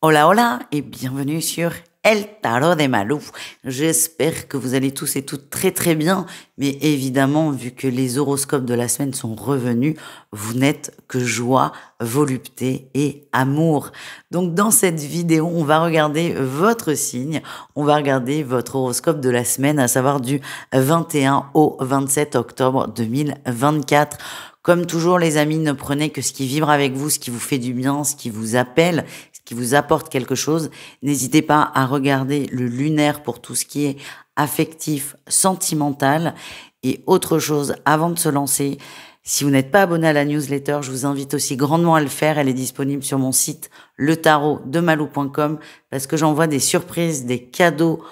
Hola hola et bienvenue sur El Tarot de Malou. J'espère que vous allez tous et toutes très très bien, mais évidemment vu que les horoscopes de la semaine sont revenus, vous n'êtes que joie, volupté et amour. Donc dans cette vidéo, on va regarder votre signe, on va regarder votre horoscope de la semaine, à savoir du 21 au 27 octobre 2024. Comme toujours les amis, ne prenez que ce qui vibre avec vous, ce qui vous fait du bien, ce qui vous appelle, qui vous apporte quelque chose. N'hésitez pas à regarder le lunaire pour tout ce qui est affectif, sentimental et autre chose avant de se lancer. Si vous n'êtes pas abonné à la newsletter, je vous invite aussi grandement à le faire. Elle est disponible sur mon site letarotdemalou.com parce que j'envoie des surprises, des cadeaux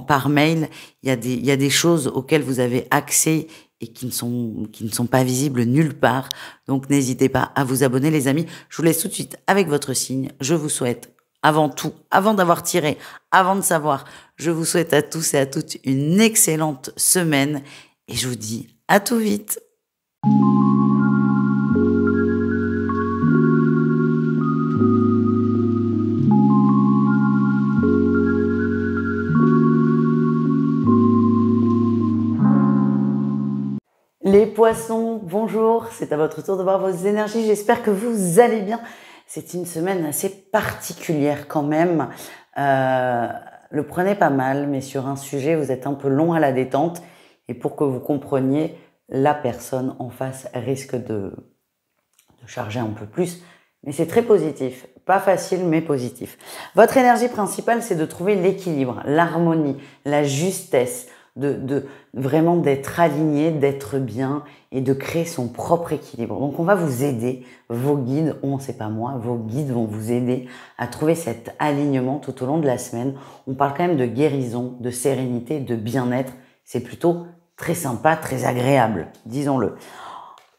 par mail. Il y a des choses auxquelles vous avez accès et qui ne sont pas visibles nulle part. Donc n'hésitez pas à vous abonner les amis. Je vous laisse tout de suite avec votre signe. Je vous souhaite avant tout, avant d'avoir tiré, avant de savoir, je vous souhaite à tous et à toutes une excellente semaine et je vous dis à tout vite. Les poissons, bonjour, c'est à votre tour de voir vos énergies, j'espère que vous allez bien. C'est une semaine assez particulière quand même, le prenez pas mal, mais sur un sujet vous êtes un peu long à la détente et pour que vous compreniez, la personne en face risque de charger un peu plus, mais c'est très positif, pas facile mais positif. Votre énergie principale c'est de trouver l'équilibre, l'harmonie, la justesse, vraiment d'être aligné, d'être bien et de créer son propre équilibre. Donc on va vous aider, vos guides, c'est pas moi, vos guides vont vous aider à trouver cet alignement tout au long de la semaine. On parle quand même de guérison, de sérénité, de bien-être. C'est plutôt très sympa, très agréable, disons-le.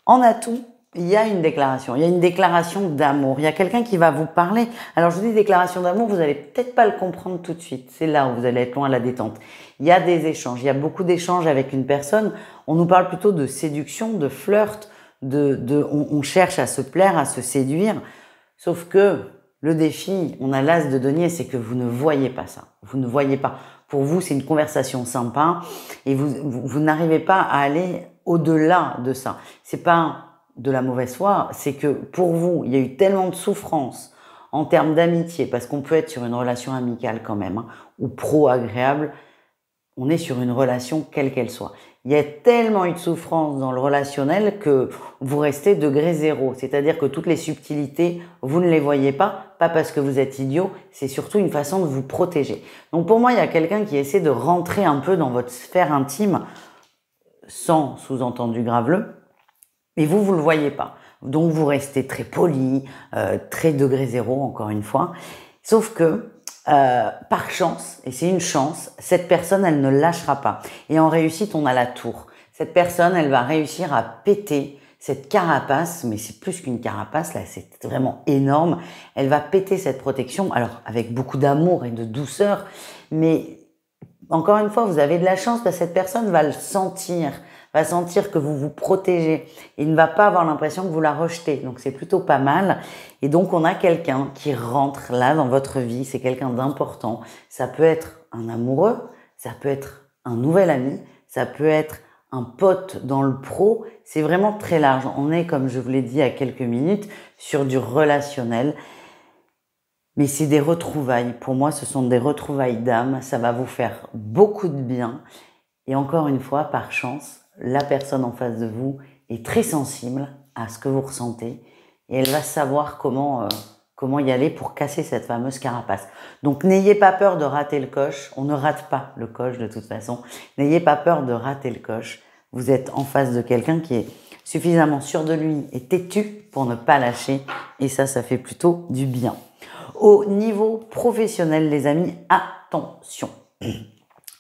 En atout, il y a une déclaration d'amour. Il y a quelqu'un qui va vous parler. Alors je vous dis déclaration d'amour, vous allez peut-être pas le comprendre tout de suite. C'est là où vous allez être loin à la détente. Il y a des échanges, il y a beaucoup d'échanges avec une personne. On nous parle plutôt de séduction, de flirt, on cherche à se plaire, à se séduire. Sauf que le défi, on a l'as de denier, c'est que vous ne voyez pas ça. Vous ne voyez pas. Pour vous, c'est une conversation sympa et vous n'arrivez pas à aller au-delà de ça. C'est pas de la mauvaise foi, c'est que pour vous, il y a eu tellement de souffrance en termes d'amitié, parce qu'on peut être sur une relation amicale quand même, ou pro-agréable, on est sur une relation quelle qu'elle soit. Il y a tellement eu de souffrance dans le relationnel que vous restez degré zéro. C'est-à-dire que toutes les subtilités, vous ne les voyez pas parce que vous êtes idiot, c'est surtout une façon de vous protéger. Donc pour moi, il y a quelqu'un qui essaie de rentrer un peu dans votre sphère intime, sans sous-entendu graveleux, mais vous le voyez pas. Donc vous restez très poli, très degré zéro encore une fois. Sauf que par chance, et c'est une chance, cette personne, elle ne lâchera pas. Et en réussite, on a la tour. Cette personne, elle va réussir à péter cette carapace, mais c'est plus qu'une carapace, là, c'est vraiment énorme. Elle va péter cette protection, alors avec beaucoup d'amour et de douceur, mais encore une fois, vous avez de la chance parce que cette personne va le sentir, va sentir que vous vous protégez. Il ne va pas avoir l'impression que vous la rejetez. Donc c'est plutôt pas mal. Et donc on a quelqu'un qui rentre là dans votre vie. C'est quelqu'un d'important. Ça peut être un amoureux, ça peut être un nouvel ami, ça peut être un pote dans le pro. C'est vraiment très large. On est, comme je vous l'ai dit il y a quelques minutes, sur du relationnel. Mais c'est des retrouvailles. Pour moi, ce sont des retrouvailles d'âme. Ça va vous faire beaucoup de bien. Et encore une fois, par chance, la personne en face de vous est très sensible à ce que vous ressentez et elle va savoir comment y aller pour casser cette fameuse carapace. Donc n'ayez pas peur de rater le coche. On ne rate pas le coche de toute façon. N'ayez pas peur de rater le coche. Vous êtes en face de quelqu'un qui est suffisamment sûr de lui et têtu pour ne pas lâcher. Et ça fait plutôt du bien. Au niveau professionnel, les amis, attention.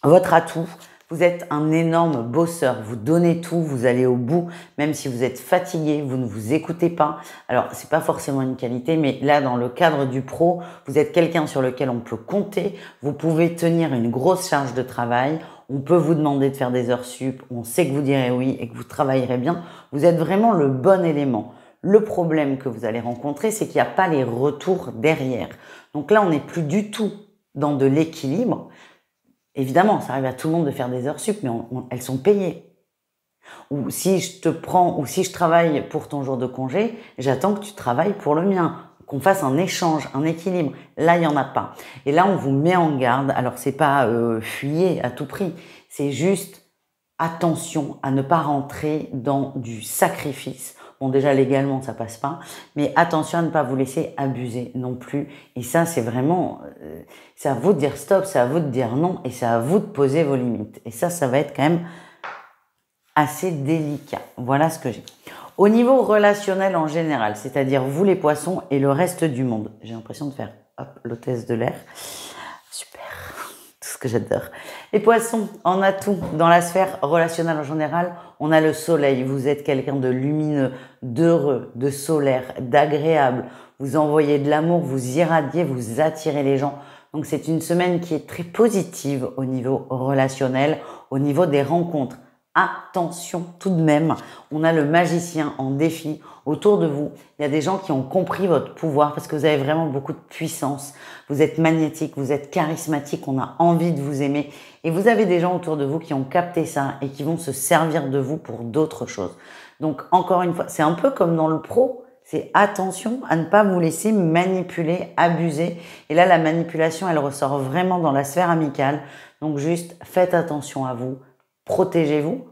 Votre atout, vous êtes un énorme bosseur, vous donnez tout, vous allez au bout, même si vous êtes fatigué, vous ne vous écoutez pas. Alors, c'est pas forcément une qualité, mais là, dans le cadre du pro, vous êtes quelqu'un sur lequel on peut compter, vous pouvez tenir une grosse charge de travail, on peut vous demander de faire des heures sup, on sait que vous direz oui et que vous travaillerez bien. Vous êtes vraiment le bon élément. Le problème que vous allez rencontrer, c'est qu'il n'y a pas les retours derrière. Donc là, on n'est plus du tout dans de l'équilibre. Évidemment, ça arrive à tout le monde de faire des heures sup, mais elles sont payées. Ou si je te prends, ou si je travaille pour ton jour de congé, j'attends que tu travailles pour le mien, qu'on fasse un échange, un équilibre. Là, il n'y en a pas. Et là, on vous met en garde. Alors, c'est pas fuyez à tout prix. C'est juste attention à ne pas rentrer dans du sacrifice. Bon, déjà, légalement, ça passe pas. Mais attention à ne pas vous laisser abuser non plus. Et ça, c'est vraiment, c'est à vous de dire stop, c'est à vous de dire non, et c'est à vous de poser vos limites. Et ça va être quand même assez délicat. Voilà ce que j'ai. Au niveau relationnel en général, c'est-à-dire vous les poissons et le reste du monde. J'ai l'impression de faire l'hôtesse de l'air. Super, tout ce que j'adore. Les poissons, en atout dans la sphère relationnelle en général, on a le soleil. Vous êtes quelqu'un de lumineux, d'heureux, de solaire, d'agréable. Vous envoyez de l'amour, vous irradiez, vous attirez les gens. Donc c'est une semaine qui est très positive au niveau relationnel, au niveau des rencontres. Attention tout de même, on a le magicien en défi autour de vous. Il y a des gens qui ont compris votre pouvoir parce que vous avez vraiment beaucoup de puissance. Vous êtes magnétique, vous êtes charismatique, on a envie de vous aimer. Et vous avez des gens autour de vous qui ont capté ça et qui vont se servir de vous pour d'autres choses. Donc encore une fois, c'est un peu comme dans le pro. C'est attention à ne pas vous laisser manipuler, abuser. Et là, la manipulation, elle ressort vraiment dans la sphère amicale. Donc juste faites attention à vous. Protégez-vous,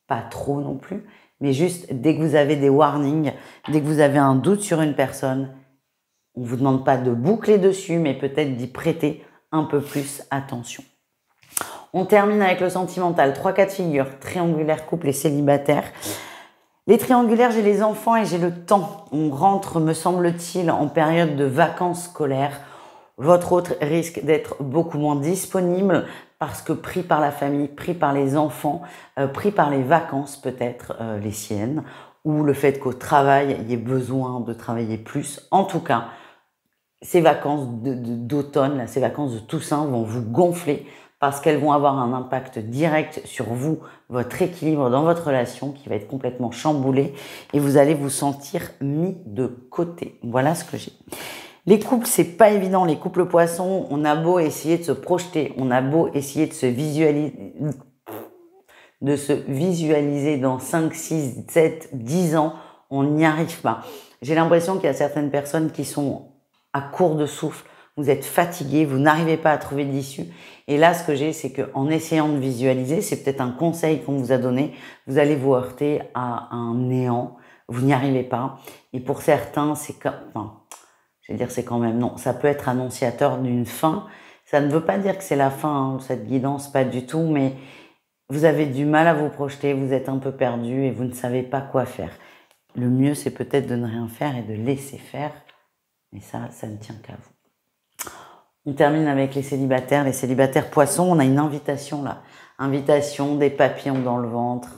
pas trop non plus, mais juste dès que vous avez des warnings, dès que vous avez un doute sur une personne, on ne vous demande pas de boucler dessus, mais peut-être d'y prêter un peu plus attention. On termine avec le sentimental. 3 cas de figure, triangulaire, couple et célibataire. Les triangulaires, j'ai les enfants et j'ai le temps. On rentre, me semble-t-il, en période de vacances scolaires. Votre autre risque d'être beaucoup moins disponible parce que pris par la famille, pris par les enfants, pris par les vacances peut-être, les siennes, ou le fait qu'au travail, il y ait besoin de travailler plus. En tout cas, ces vacances d'automne, ces vacances de Toussaint vont vous gonfler parce qu'elles vont avoir un impact direct sur vous, votre équilibre dans votre relation qui va être complètement chamboulé et vous allez vous sentir mis de côté. Voilà ce que j'ai. Les couples, c'est pas évident. Les couples poissons, on a beau essayer de se projeter, on a beau essayer de se visualiser dans 5, 6, 7, 10 ans, on n'y arrive pas. J'ai l'impression qu'il y a certaines personnes qui sont à court de souffle. Vous êtes fatigués, vous n'arrivez pas à trouver d'issue. Et là, ce que j'ai, c'est qu'en essayant de visualiser, c'est peut-être un conseil qu'on vous a donné, vous allez vous heurter à un néant. Vous n'y arrivez pas. Et pour certains, c'est comme... Enfin, je vais dire, c'est quand même non. Ça peut être annonciateur d'une fin. Ça ne veut pas dire que c'est la fin, hein, cette guidance, pas du tout, mais vous avez du mal à vous projeter, vous êtes un peu perdu et vous ne savez pas quoi faire. Le mieux, c'est peut-être de ne rien faire et de laisser faire. Mais ça ne tient qu'à vous. On termine avec les célibataires. Les célibataires poissons, on a une invitation là. Invitation, des papillons dans le ventre.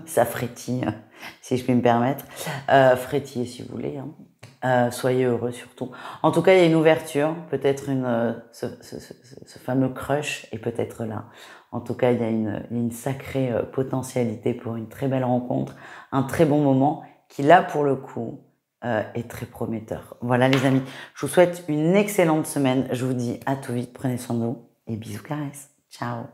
Ça frétille, si je puis me permettre. Frétillez si vous voulez, hein. Soyez heureux surtout. En tout cas, il y a une ouverture, peut-être ce fameux crush est peut-être là. En tout cas, il y a une sacrée potentialité pour une très belle rencontre, un très bon moment qui là pour le coup est très prometteur. Voilà les amis, je vous souhaite une excellente semaine. Je vous dis à tout vite, prenez soin de vous et bisous caresses. Ciao.